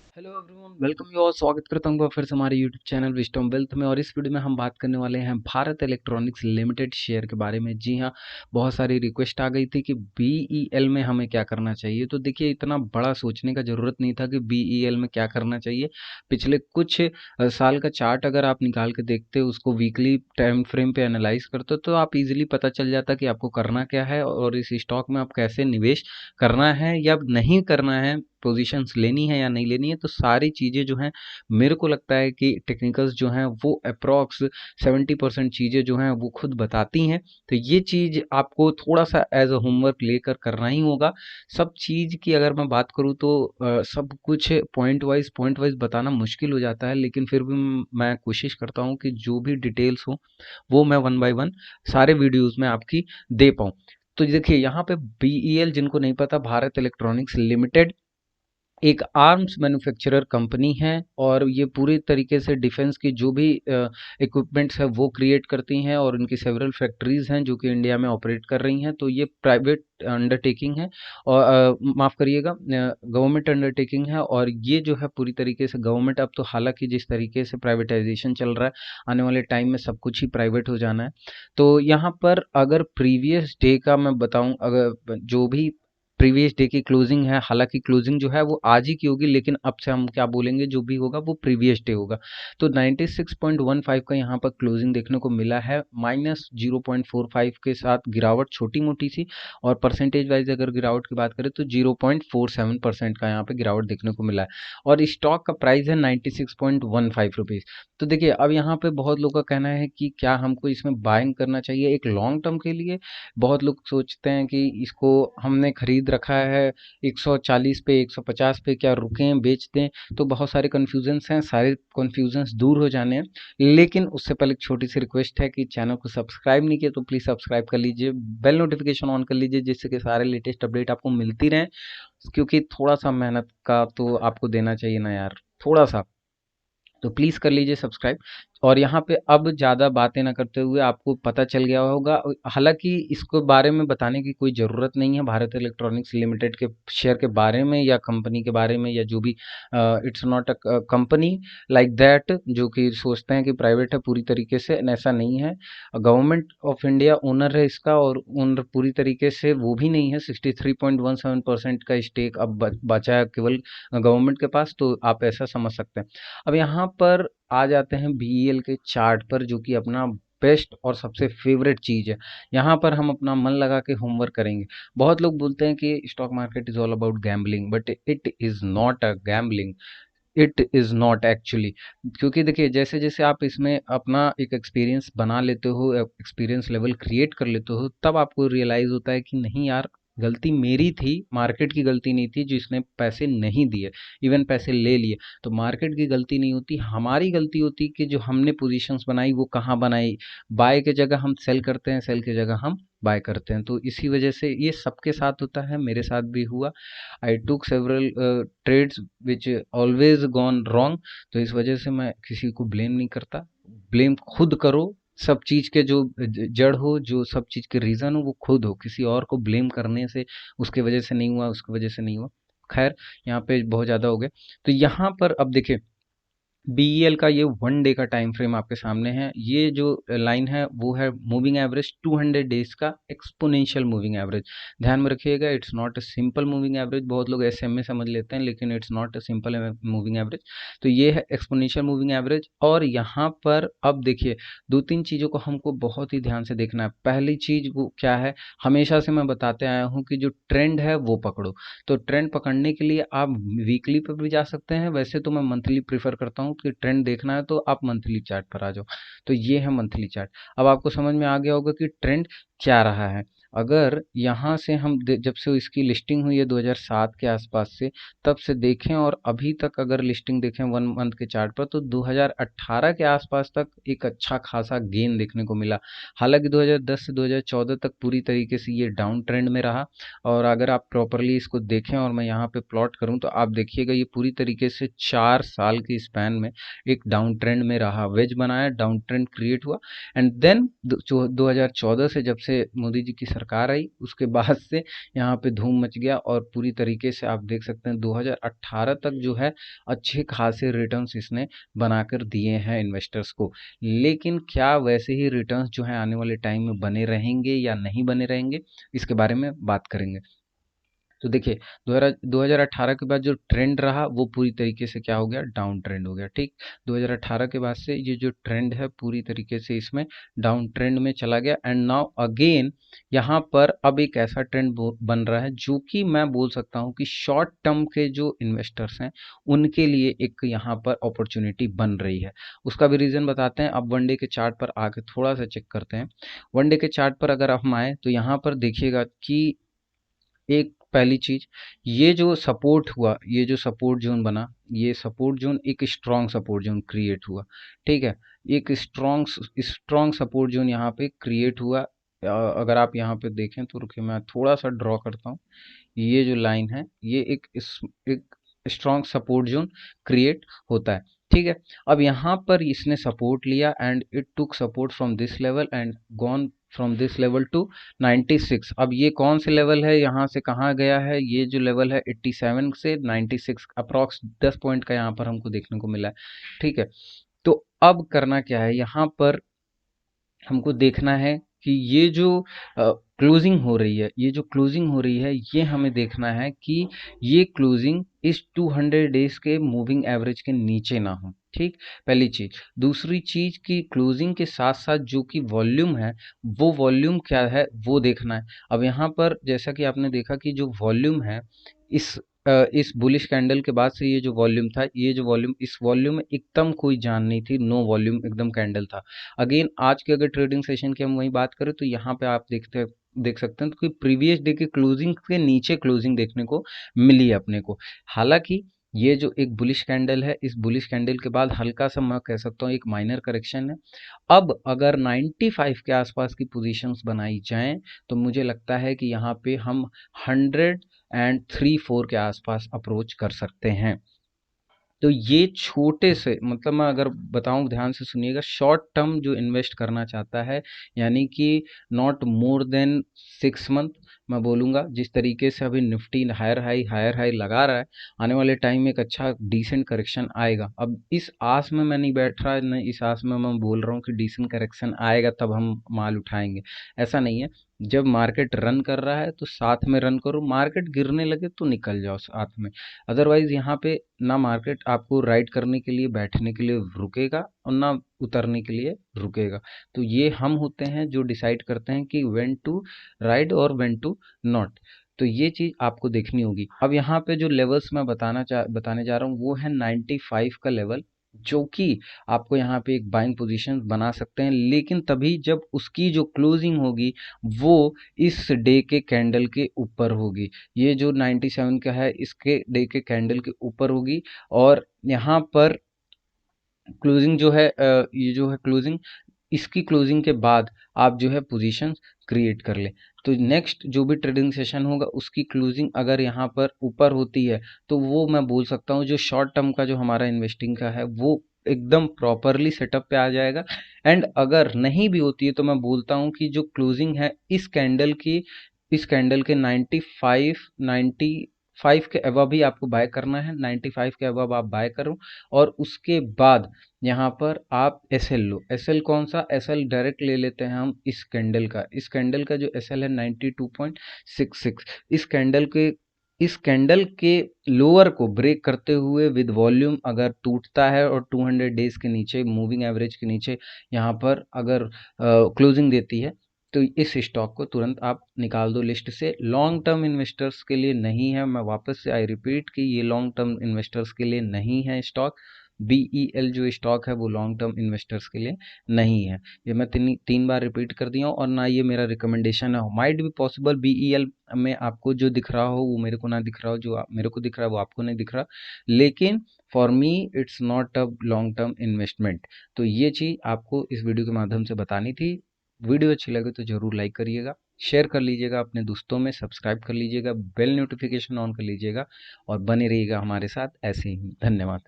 Hello everyone, welcome you all. स्वागत करता हूँ फिर से हमारे यूट्यूब चैनल विस्टम वेल्थ में। और इस वीडियो में हम बात करने वाले हैं भारत इलेक्ट्रॉनिक्स लिमिटेड शेयर के बारे में। जी हाँ, बहुत सारी रिक्वेस्ट आ गई थी कि बीईएल में हमें क्या करना चाहिए। तो देखिए, इतना बड़ा सोचने का ज़रूरत नहीं था कि बीईएल में क्या करना चाहिए। पिछले कुछ साल का चार्ट अगर आप निकाल के देखते, उसको वीकली टाइम फ्रेम पे एनालाइज करते तो आप इजीली पता चल जाता कि आपको करना क्या है और इस स्टॉक में आप कैसे निवेश करना है या नहीं करना है, पोजीशंस लेनी है या नहीं लेनी है। तो सारी चीज़ें जो हैं, मेरे को लगता है कि टेक्निकल्स जो हैं वो अप्रॉक्स 70% चीज़ें जो हैं वो खुद बताती हैं। तो ये चीज़ आपको थोड़ा सा एज अ होमवर्क लेकर करना ही होगा। सब चीज़ की अगर मैं बात करूँ तो सब कुछ पॉइंट वाइज बताना मुश्किल हो जाता है, लेकिन फिर भी मैं कोशिश करता हूँ कि जो भी डिटेल्स हो वो मैं वन बाय वन सारे वीडियोस में आपकी दे पाऊँ। तो देखिए, यहाँ पे बीईएल, जिनको नहीं पता, भारत इलेक्ट्रॉनिक्स लिमिटेड एक आर्म्स मैन्युफैक्चरर कंपनी है और ये पूरी तरीके से डिफेंस की जो भी इक्विपमेंट्स है वो क्रिएट करती हैं और इनकी सेवरल फैक्ट्रीज हैं जो कि इंडिया में ऑपरेट कर रही हैं। तो ये प्राइवेट अंडरटेकिंग है और माफ़ करिएगा, गवर्नमेंट अंडरटेकिंग है। और ये जो है पूरी तरीके से गवर्नमेंट, अब तो हालांकि जिस तरीके से प्राइवेटाइजेशन चल रहा है, आने वाले टाइम में सब कुछ ही प्राइवेट हो जाना है। तो यहाँ पर अगर प्रीवियस डे का मैं बताऊं, अगर जो भी प्रीवियस डे की क्लोजिंग है, हालांकि क्लोजिंग जो है वो आज ही की होगी, लेकिन अब से हम क्या बोलेंगे, जो भी होगा वो प्रीवियस डे होगा। तो 96.15 का यहाँ पर क्लोजिंग देखने को मिला है, -0.45 के साथ गिरावट छोटी मोटी सी। और परसेंटेज वाइज अगर गिरावट की बात करें तो 0.47% का यहाँ पे गिरावट देखने को मिला है। और स्टॉक का प्राइस है 96.15 रुपीज़। तो देखिए, अब यहाँ पे बहुत लोग का कहना है कि क्या हमको इसमें बाइंग करना चाहिए एक लॉन्ग टर्म के लिए। बहुत लोग सोचते हैं कि इसको हमने खरीद रखा है 140 पे, 150 पे, क्या रुकें बेच दें। तो बहुत सारे कन्फ्यूजन्स हैं, सारे कन्फ्यूजन्स दूर हो जाने हैं। लेकिन उससे पहले एक छोटी सी रिक्वेस्ट है कि चैनल को सब्सक्राइब नहीं किया तो प्लीज़ सब्सक्राइब कर लीजिए, बेल नोटिफिकेशन ऑन कर लीजिए, जिससे कि सारे लेटेस्ट अपडेट आपको मिलती रहें। क्योंकि थोड़ा सा मेहनत का तो आपको देना चाहिए ना यार, थोड़ा सा। तो प्लीज़ कर लीजिए सब्सक्राइब। और यहाँ पे अब ज़्यादा बातें ना करते हुए, आपको पता चल गया होगा, हालांकि इसको बारे में बताने की कोई ज़रूरत नहीं है, भारत इलेक्ट्रॉनिक्स लिमिटेड के शेयर के बारे में या कंपनी के बारे में या जो भी। It's not a company like that, जो कि सोचते हैं कि प्राइवेट है पूरी तरीके से, ऐसा नहीं है। गवर्नमेंट ऑफ इंडिया ओनर है इसका, और ओनर पूरी तरीके से वो भी नहीं है। 63.17% का स्टेक अब बचा है केवल गवर्नमेंट के पास। तो आप ऐसा समझ सकते हैं। अब यहाँ पर आ जाते हैं बीईएल के चार्ट पर, जो कि अपना बेस्ट और सबसे फेवरेट चीज़ है। यहाँ पर हम अपना मन लगा के होमवर्क करेंगे। बहुत लोग बोलते हैं कि stock market is all about gambling, but it is not a gambling, it is not actually. क्योंकि देखिए, जैसे जैसे आप इसमें अपना एक एक्सपीरियंस बना लेते हो, एक्सपीरियंस लेवल क्रिएट कर लेते हो, तब आपको रियलाइज़ होता है कि नहीं यार, गलती मेरी थी, मार्केट की गलती नहीं थी जिसने पैसे नहीं दिए, इवन पैसे ले लिए। तो मार्केट की गलती नहीं होती, हमारी गलती होती कि जो हमने पोजीशंस बनाई वो कहाँ बनाई। बाय के जगह हम सेल करते हैं, सेल की जगह हम बाय करते हैं। तो इसी वजह से ये सबके साथ होता है, मेरे साथ भी हुआ। I took several trades which always gone wrong. तो इस वजह से मैं किसी को ब्लेम नहीं करता। ब्लेम खुद करो। सब चीज़ के जो जड़ हो, जो सब चीज़ के रीज़न हो, वो खुद हो। किसी और को ब्लेम करने से उसके वजह से नहीं हुआ, उसकी वजह से नहीं हुआ। खैर, यहाँ पे बहुत ज़्यादा हो गया। तो यहाँ पर अब देखिए, बीईएल का ये वन डे का टाइम फ्रेम आपके सामने है। ये जो लाइन है वो है मूविंग एवरेज 200 डेज का एक्सपोनेंशियल मूविंग एवरेज। ध्यान में रखिएगा, it's not a simple moving average. बहुत लोग एसएमए समझ लेते हैं, लेकिन it's not a simple moving average. तो ये है एक्सपोनेंशियल मूविंग एवरेज। और यहाँ पर अब देखिए, दो तीन चीज़ों को हमको बहुत ही ध्यान से देखना है। पहली चीज़ वो क्या है, हमेशा से मैं बताते आया हूँ कि जो ट्रेंड है वो पकड़ो। तो ट्रेंड पकड़ने के लिए आप वीकली पर भी जा सकते हैं, वैसे तो मैं मंथली प्रीफर करता हूँ कि ट्रेंड देखना है तो आप मंथली चार्ट पर आ जाओ। तो ये है मंथली चार्ट। अब आपको समझ में आ गया होगा कि ट्रेंड क्या रहा है। अगर यहाँ से हम जब से इसकी लिस्टिंग हुई है 2007 के आसपास से, तब से देखें और अभी तक अगर लिस्टिंग देखें वन मंथ के चार्ट पर, तो 2018 के आसपास तक एक अच्छा खासा गेन देखने को मिला। हालांकि 2010 से 2014 तक पूरी तरीके से ये डाउन ट्रेंड में रहा। और अगर आप प्रॉपरली इसको देखें और मैं यहाँ पे प्लॉट करूँ तो आप देखिएगा, ये पूरी तरीके से 4 साल के स्पैन में एक डाउन ट्रेंड में रहा, वेज बनाया, डाउन ट्रेंड क्रिएट हुआ। एंड देन 2014 से जब से मोदी जी की सरकार आई उसके बाद से यहाँ पे धूम मच गया और पूरी तरीके से आप देख सकते हैं 2018 तक जो है अच्छे खासे रिटर्न्स इसने बनाकर दिए हैं इन्वेस्टर्स को। लेकिन क्या वैसे ही रिटर्न्स जो है आने वाले टाइम में बने रहेंगे या नहीं बने रहेंगे, इसके बारे में बात करेंगे। तो देखिए 2018 के बाद जो ट्रेंड रहा वो पूरी तरीके से क्या हो गया, डाउन ट्रेंड हो गया। ठीक, 2018 के बाद से ये जो ट्रेंड है पूरी तरीके से इसमें डाउन ट्रेंड में चला गया एंड नाउ अगेन यहाँ पर अब एक ऐसा ट्रेंड बन रहा है जो कि मैं बोल सकता हूँ कि शॉर्ट टर्म के जो इन्वेस्टर्स हैं उनके लिए एक यहाँ पर अपॉर्चुनिटी बन रही है। उसका भी रीज़न बताते हैं। अब वनडे के चार्ट पर आके थोड़ा सा चेक करते हैं। वनडे के चार्ट पर अगर हम आए तो यहाँ पर देखिएगा कि एक पहली चीज, ये जो सपोर्ट हुआ, ये जो सपोर्ट जोन बना, ये सपोर्ट जोन एक स्ट्रॉन्ग सपोर्ट जोन क्रिएट हुआ। ठीक है, एक स्ट्रॉन्ग स्ट्रॉन्ग सपोर्ट जोन यहाँ पे क्रिएट हुआ। अगर आप यहाँ पे देखें तो रुकिए मैं थोड़ा सा ड्रॉ करता हूँ। ये जो लाइन है ये एक स्ट्रॉन्ग सपोर्ट जोन क्रिएट होता है। ठीक है, अब यहाँ पर इसने सपोर्ट लिया and it took support from this level and gone from this level to 96। अब ये कौन से लेवल है, यहाँ से कहाँ गया है, ये जो लेवल है 87 से 96 अप्रॉक्स 10 पॉइंट का यहाँ पर हमको देखने को मिला है। ठीक है, तो अब करना क्या है, यहाँ पर हमको देखना है कि ये जो क्लोजिंग हो रही है, ये जो क्लोजिंग हो रही है ये हमें देखना है कि ये क्लोजिंग इस 200 डेज के मूविंग एवरेज के नीचे ना हो। ठीक, पहली चीज। दूसरी चीज कि क्लोजिंग के साथ साथ जो कि वॉल्यूम है वो वॉल्यूम क्या है वो देखना है। अब यहाँ पर जैसा कि आपने देखा कि जो वॉल्यूम है इस इस बुलिश कैंडल के बाद से ये जो वॉल्यूम था, ये जो वॉल्यूम, इस वॉल्यूम में एकदम कोई जान नहीं थी, नो वॉल्यूम एकदम कैंडल था। अगेन आज के अगर ट्रेडिंग सेशन की हम वही बात करें तो यहाँ पे आप देख सकते हैं तो कि प्रीवियस डे के क्लोजिंग के नीचे क्लोजिंग देखने को मिली है अपने को। हालांकि ये जो एक बुलिश कैंडल है, इस बुलिश कैंडल के बाद हल्का सा मैं कह सकता हूँ एक माइनर करेक्शन है। अब अगर 95 के आसपास की पोजीशंस बनाई जाएं तो मुझे लगता है कि यहाँ पे हम 103-4 के आसपास अप्रोच कर सकते हैं। तो ये छोटे से, मतलब मैं अगर बताऊं ध्यान से सुनिएगा, शॉर्ट टर्म जो इन्वेस्ट करना चाहता है यानी कि नॉट मोर देन 6 मंथ, मैं बोलूँगा जिस तरीके से अभी निफ्टी हायर हाई लगा रहा है, आने वाले टाइम में एक अच्छा डिसेंट करेक्शन आएगा। अब इस आस में मैं नहीं बैठ रहा, न इस आस में मैं बोल रहा हूँ कि डिसेंट करेक्शन आएगा तब हम माल उठाएंगे, ऐसा नहीं है। जब मार्केट रन कर रहा है तो साथ में रन करो, मार्केट गिरने लगे तो निकल जाओ साथ में। अदरवाइज यहाँ पे ना मार्केट आपको राइड करने के लिए, बैठने के लिए रुकेगा और ना उतरने के लिए रुकेगा। तो ये हम होते हैं जो डिसाइड करते हैं कि व्हेन टू राइड और व्हेन टू नॉट। तो ये चीज़ आपको देखनी होगी। अब यहाँ पे जो लेवल्स मैं बताने जा रहा हूँ वो है 95 का लेवल, जो कि आपको यहाँ पे एक बाइंग पोजीशन बना सकते हैं, लेकिन तभी जब उसकी जो क्लोजिंग होगी वो इस डे के कैंडल के ऊपर होगी। ये जो 97 का है इसके डे के कैंडल के ऊपर होगी और यहाँ पर क्लोजिंग जो है ये जो है क्लोजिंग, इसकी क्लोजिंग के बाद आप जो है पोजीशन क्रिएट कर ले। तो नेक्स्ट जो भी ट्रेडिंग सेशन होगा उसकी क्लोजिंग अगर यहाँ पर ऊपर होती है तो वो मैं बोल सकता हूँ जो शॉर्ट टर्म का जो हमारा इन्वेस्टिंग का है वो एकदम प्रॉपरली सेटअप पे आ जाएगा। एंड अगर नहीं भी होती है तो मैं बोलता हूँ कि जो क्लोजिंग है इस कैंडल के 95 के अबव ही आपको बाय करना है। 95 के अबव आप बाय करो और उसके बाद यहाँ पर आप एस एल लो। एस एल कौन सा, एस एल डायरेक्ट ले लेते हैं हम इस कैंडल का जो एस एल है 92.66। इस कैंडल के लोअर को ब्रेक करते हुए विद वॉल्यूम अगर टूटता है और 200 डेज के नीचे मूविंग एवरेज के नीचे यहाँ पर अगर क्लोजिंग देती है तो इस स्टॉक को तुरंत आप निकाल दो लिस्ट से। लॉन्ग टर्म इन्वेस्टर्स के लिए नहीं है, मैं वापस से आई रिपीट कि ये लॉन्ग टर्म इन्वेस्टर्स के लिए नहीं है स्टॉक। BEL जो स्टॉक है वो लॉन्ग टर्म इन्वेस्टर्स के लिए नहीं है। ये मैं तीन बार रिपीट कर दिया हूँ और ना ये मेरा रिकमेंडेशन है। माइट बी पॉसिबल BEL में आपको जो दिख रहा हो वो मेरे को ना दिख रहा हो, जो मेरे को दिख रहा है वो आपको नहीं दिख रहा, लेकिन for me it's not a long term investment. तो ये चीज़ आपको इस वीडियो के माध्यम से बतानी थी। वीडियो अच्छी लगे तो ज़रूर लाइक करिएगा, शेयर कर लीजिएगा अपने दोस्तों में, सब्सक्राइब कर लीजिएगा, बेल नोटिफिकेशन ऑन कर लीजिएगा और बने रहिएगा हमारे साथ ऐसे ही। धन्यवाद।